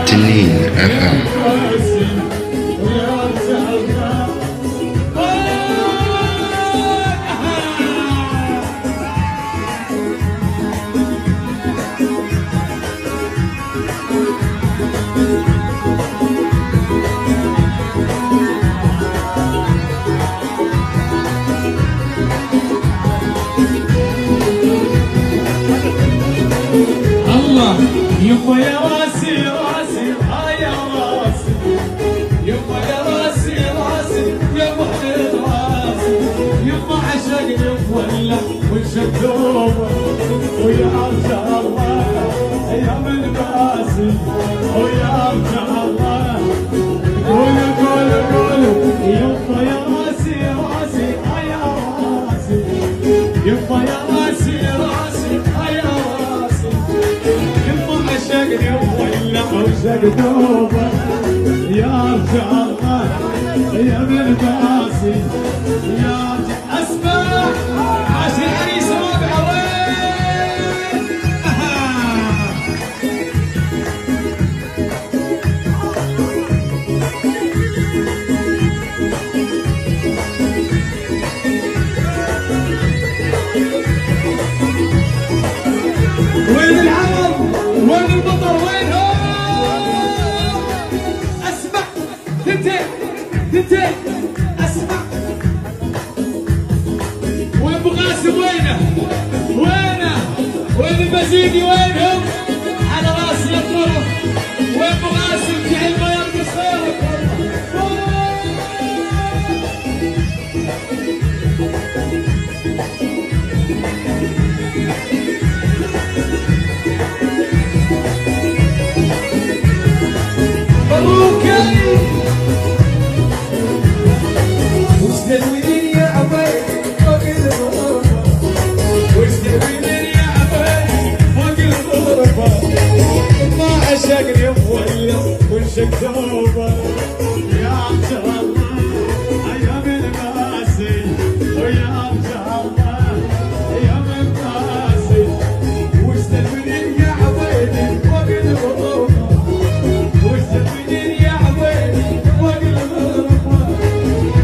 تنين FM. يما يا راسي راسي يا راسي يما يا راسي راسي يا محمد راسي يما عشقني مولع والشدوبة ويا رجال الله يا من باسي ويا رجال الله قولوا قولوا قولوا يما يا راسي راسي يا راسي يما يا راسي راسي يا راسي عشقني وولع وشقدوبة يا رجال الله يا من باسي يا اسمع عاشر عريس رابع وين العرب وين المطر وينهم؟ اسمع ثنتين اسمع وين ابو قاسم وينه؟ وين البزيدي وينهم؟ على راسي الطرف وين ابو قاسم في علبه يرقص صوتك عشقني مولع والشقدوبة يا رجال الله يا من باسي ويا رجال الله يا من باسي واستلمني يا عويلي فوق الغربة واستلمني يا عويلي فوق الغربة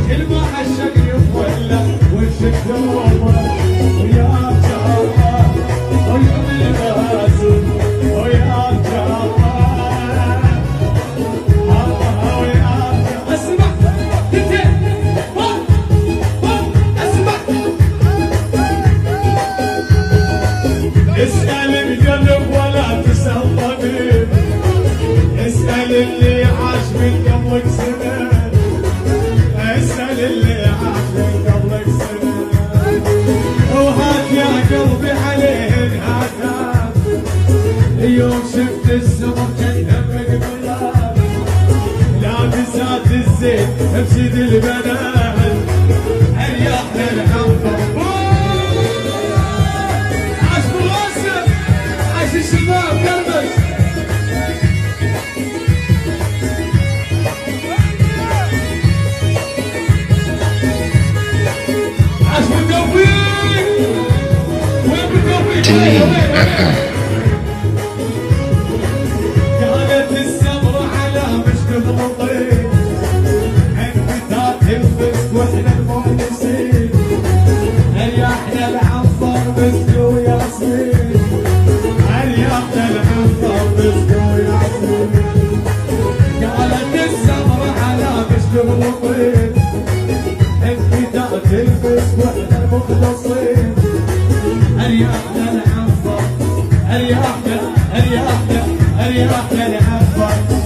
كل ما عشقني مولع والشقدوبة ويا رجال الله ويا من باسي ويا رجال اسأل القلب ولا تسأل طبيب اسأل اللي عاش من قبلك سنة اسأل اللي عاش من قبلك سنة وهات يا قلبي عليه انهاتات يوم شفت السمر كان همك بلاد لابسات الزين بسيد البنات ارياح للحنطة الشباب كربس عاش بالتوفيق وين بالتوفيق كانت السمرة على مشكل مطير انفتات الفسق واحنا المؤنسين ريحنا العنصر مسك وياسمين ريحنا العنصر مسك وياسمين كانت السمرة على مشكل مطير انفتات الفسق واحنا المخلصين ريحنا العنصر ريحنا العنصر